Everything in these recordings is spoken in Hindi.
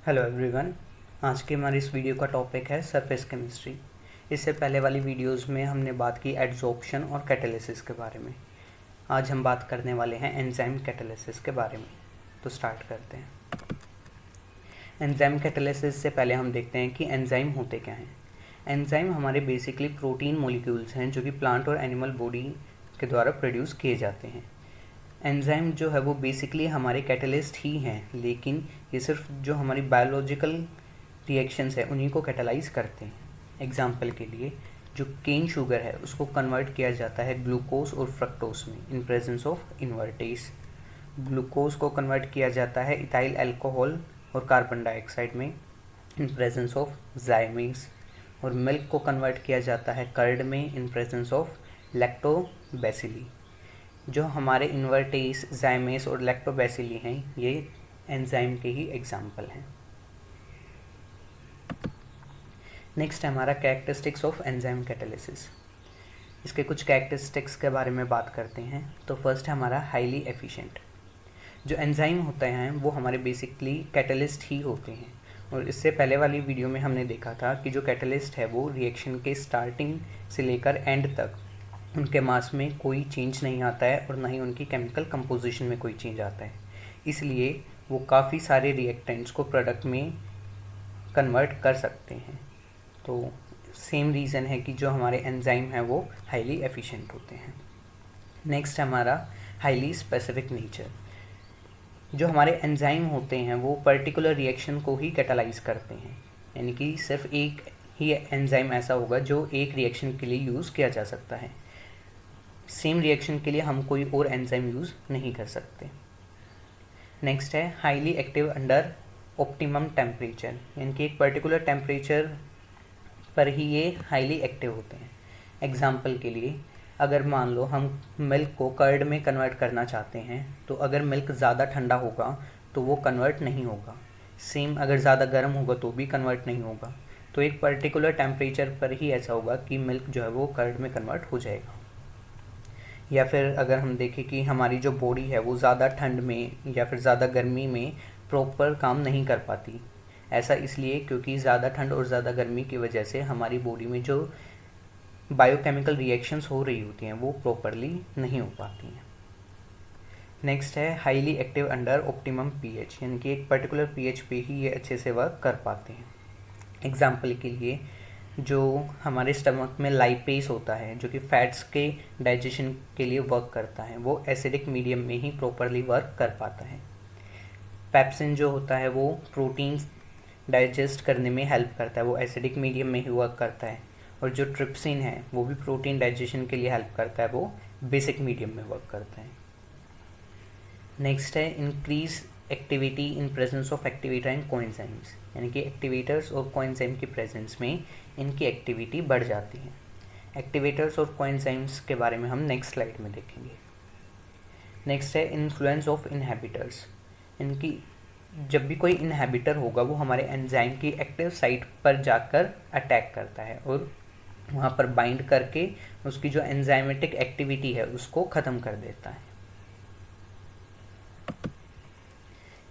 Hello everyone. आज के हमारे इस वीडियो का टॉपिक है सरफेस केमिस्ट्री। इससे पहले वाली वीडियोस में हमने बात की एड्सॉर्प्शन और कैटालिसिस के बारे में। आज हम बात करने वाले हैं एंजाइम कैटालिसिस के बारे में। तो स्टार्ट करते हैं। एंजाइम कैटालिसिस से पहले हम देखते हैं कि एंजाइम होते क्या हैं। एंजाइम हमारे बेसिकली प्रोटीन मॉलिक्यूल्स हैं जो कि प्लांट और एनिमल बॉडी के द्वारा प्रोड्यूस किए जाते हैं। एंजाइम जो है वो बेसिकली हमारे कैटलिस्ट ही हैं, लेकिन ये सिर्फ जो हमारी बायोलॉजिकल रिएक्शंस है उन्हीं को कैटलाइज करते हैं। एग्जांपल के लिए जो केन शुगर है उसको कन्वर्ट किया जाता है ग्लूकोज और फ्रक्टोज में in presence of invertase. Glucose को कन्वर्ट किया जाता है इथाइल अल्कोहल और कार्बन डाइऑक्साइड में इन प्रेजेंस ऑफ जाइमेस। और मिल्क को कन्वर्ट किया जाता है कर्ड में इन प्रेजेंस ऑफ लैक्टोबैसिली। जो हमारे इन्वर्टेज, जाइमेस और लैक्टोबैसिली हैं ये एंजाइम के ही एग्जाम्पल हैं। नेक्स्ट है हमारा कैरेक्टरिस्टिक्स ऑफ एंजाइम कैटालिसिस। इसके कुछ कैरेक्टरिस्टिक्स के बारे में बात करते हैं। तो फर्स्ट है हमारा हाईली एफिशिएंट। जो एंजाइम होते हैं वो हमारे बेसिकली कैटलिस्ट ही होते हैं। और इससे पहले वाली वीडियो में हमने देखा था कि जो कैटलिस्ट है वो रिएक्शन के स्टार्टिंग से लेकर एंड तक उनके मास में कोई चेंज नहीं आता है और ना ही उनकी केमिकल कंपोजिशन में कोई चेंज आता है। इसलिए वो काफ़ी सारे रिएक्टेंट्स को प्रोडक्ट में कन्वर्ट कर सकते हैं। तो सेम रीज़न है कि जो हमारे एंजाइम हैं वो हाईली एफिशिएंट होते हैं। नेक्स्ट हमारा हाईली स्पेसिफिक नेचर। जो हमारे एंजाइम होते हैं वो पर्टिकुलर रिएक्शन को ही कैटालाइज करते हैं, यानी कि सिर्फ एक ही एंजाइम ऐसा होगा जो एक रिएक्शन के लिए यूज़ किया जा सकता है। सेम रिएक्शन के लिए हम कोई और एंजाइम यूज़ नहीं कर सकते। नेक्स्ट है highly active under optimum temperature, यानी कि एक पर्टिकुलर टेम्परेचर पर ही ये हाईली एक्टिव होते हैं। एग्जाम्पल के लिए अगर मान लो हम मिल्क को कर्ड में कन्वर्ट करना चाहते हैं, तो अगर मिल्क ज़्यादा ठंडा होगा तो वो कन्वर्ट नहीं होगा। सेम अगर ज़्यादा गर्म होगा तो भी कन्वर्ट नहीं होगा। तो एक पर्टिकुलर टेम्परेचर पर ही ऐसा होगा कि मिल्क जो है वो कर्ड में कन्वर्ट हो जाएगा। या फिर अगर हम देखें कि हमारी जो बॉडी है वो ज़्यादा ठंड में या फिर ज़्यादा गर्मी में प्रॉपर काम नहीं कर पाती। ऐसा इसलिए क्योंकि ज़्यादा ठंड और ज़्यादा गर्मी की वजह से हमारी बॉडी में जो बायोकेमिकल रिएक्शंस हो रही होती हैं वो प्रॉपरली नहीं हो पाती हैं। नेक्स्ट है highly active under optimum pH, यानी कि एक पर्टिकुलर पीएच पे ही ये अच्छे से वर्क कर पाते हैं। एग्जाम्पल के लिए जो हमारे स्टमक में लाइपेस होता है जो कि फैट्स के डाइजेशन के लिए वर्क करता है, वो एसिडिक मीडियम में ही प्रॉपरली वर्क कर पाता है। पेप्सिन जो होता है वो प्रोटीन्स डाइजेस्ट करने में हेल्प करता है, वो एसिडिक मीडियम में ही वर्क करता है। और जो ट्रिप्सिन है वो भी प्रोटीन डाइजेशन के लिए हेल्प करता है, वो बेसिक मीडियम में वर्क करता है। नेक्स्ट है increase activity in presence of activator and coenzymes, यानी कि एक्टिवेटर्स और कोएंजाइम की प्रेजेंस में इनकी एक्टिविटी बढ़ जाती है। एक्टिवेटर्स और कोएंजाइम्स के बारे में हम नेक्स्ट स्लाइड में देखेंगे। नेक्स्ट है इन्फ्लुएंस ऑफ इनहिबिटर्स, इनकी जब भी कोई इनहिबिटर होगा वो हमारे एंजाइम की एक्टिव साइट पर जाकर अटैक करता है और वहाँ पर बाइंड करके उसकी जो एंजाइमेटिक एक्टिविटी है उसको ख़त्म कर देता है।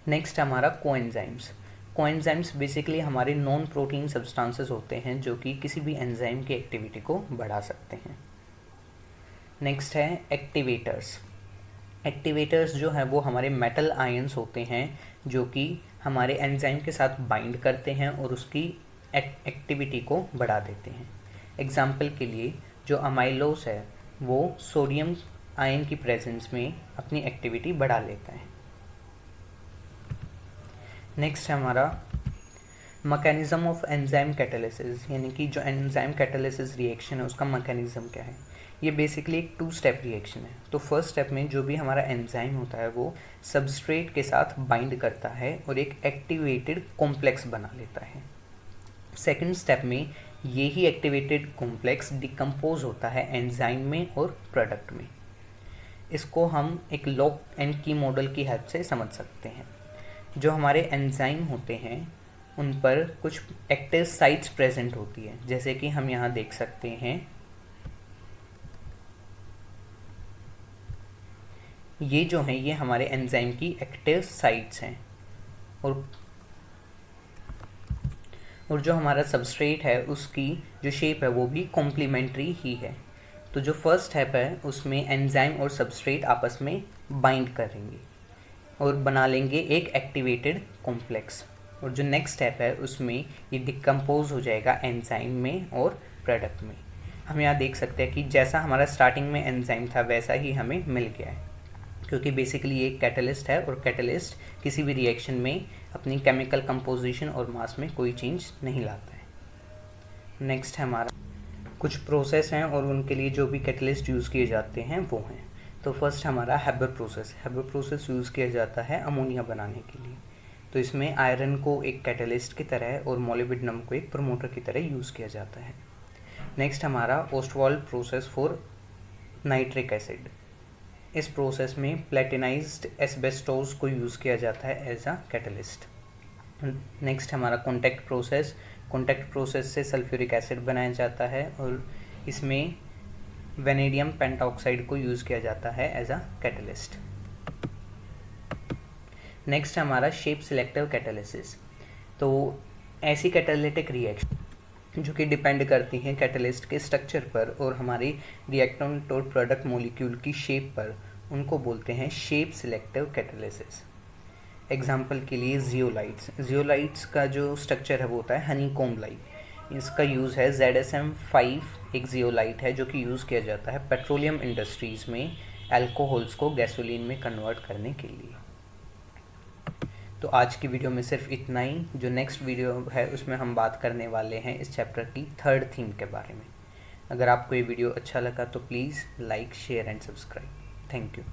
नेक्स्ट हमारा कोएंजाइम्स। कोएंजाइम्स बेसिकली हमारे नॉन प्रोटीन सब्सटेंसेस होते हैं जो कि किसी भी एंजाइम की एक्टिविटी को बढ़ा सकते हैं। नेक्स्ट है एक्टिवेटर्स। एक्टिवेटर्स जो है वो हमारे मेटल आयंस होते हैं जो कि हमारे एंजाइम के साथ बाइंड करते हैं और उसकी एक्टिविटी को बढ़ा देते हैं। एग्जाम्पल के लिए जो अमाइलोस है वो सोडियम आयन की प्रेजेंस में अपनी एक्टिविटी बढ़ा लेता है। नेक्स्ट है हमारा मैकेनिज्म ऑफ एंजाइम कैटालिसिस, यानी कि जो एंजाइम कैटालिसिस रिएक्शन है उसका मैकेनिज्म क्या है। ये बेसिकली एक 2 स्टेप रिएक्शन है। तो फर्स्ट स्टेप में जो भी हमारा एंजाइम होता है वो सबस्ट्रेट के साथ बाइंड करता है और एक एक्टिवेटेड कॉम्प्लेक्स बना लेता है। सेकंड स्टेप में यही एक्टिवेटेड कॉम्प्लेक्स डिकम्पोज होता है एंजाइम में और प्रोडक्ट में। इसको हम एक लॉक एंड की मॉडल की हेल्प से समझ सकते हैं। जो हमारे एंजाइम होते हैं उन पर कुछ एक्टिव साइट्स प्रेजेंट होती है, जैसे कि हम यहाँ देख सकते हैं ये जो हैं ये हमारे एंजाइम की एक्टिव साइट्स हैं। और और जो हमारा सबस्ट्रेट है उसकी जो शेप है वो भी कॉम्प्लीमेंट्री ही है। तो जो फर्स्ट स्टेप है उसमें एंजाइम और सबस्ट्रेट आपस में बाइंड करेंगे और बना लेंगे एक एक्टिवेटेड कॉम्प्लेक्स, और जो नेक्स्ट स्टेप है उसमें ये डिकम्पोज हो जाएगा एंजाइम में और प्रोडक्ट में। हम यहाँ देख सकते हैं कि जैसा हमारा स्टार्टिंग में एंजाइम था वैसा ही हमें मिल गया है, क्योंकि बेसिकली ये एक कैटलिस्ट है और कैटलिस्ट किसी भी रिएक्शन में अपनी केमिकल कंपोजिशन और मास में कोई चेंज नहीं लाता है। नेक्स्ट है हमारा कुछ प्रोसेस हैं और उनके लिए जो भी कैटलिस्ट यूज़ किए जाते हैं वो हैं। तो फर्स्ट हमारा Haber process. Haber process use किया जाता है अमोनिया बनाने के लिए। तो इसमें आयरन को एक कैटलिस्ट की तरह और मोलिब्डेनम को एक प्रमोटर की तरह यूज़ किया जाता है। नेक्स्ट हमारा Ostwald process for nitric acid. इस प्रोसेस में प्लेटिनाइज्ड एस्बेस्टोस को यूज़ किया जाता है एज अ कैटलिस्ट। नेक्स्ट हमारा कॉन्टैक्ट प्रोसेस। कॉन्टैक्ट प्रोसेस से सल्फ्यूरिक एसिड बनाया जाता है और इसमें वेनेडियम पेंटाऑक्साइड को यूज़ किया जाता है एज अ कैटलिस्ट। नेक्स्ट हमारा शेप सिलेक्टिव कैटालिसिस। तो ऐसी कैटालिटिक रिएक्शन जो कि डिपेंड करती हैं कैटलिस्ट के स्ट्रक्चर पर और हमारी रिएक्टेंट और प्रोडक्ट मॉलिक्यूल की शेप पर, उनको बोलते हैं शेप सिलेक्टिव कैटालिसिस। एग्जाम्पल के लिए जियोलाइट्स। जियोलाइट्स का जो स्ट्रक्चर है वो होता है हनीकॉम्ब लाइक। इसका यूज़ है ZSM5 एक जियोलाइट है जो कि यूज़ किया जाता है पेट्रोलियम इंडस्ट्रीज़ में एल्कोहल्स को गैसोलीन में कन्वर्ट करने के लिए। तो आज की वीडियो में सिर्फ इतना ही। जो नेक्स्ट वीडियो है उसमें हम बात करने वाले हैं इस चैप्टर की थर्ड थीम के बारे में। अगर आपको ये वीडियो अच्छा लगा तो please like, share and subscribe. Thank you.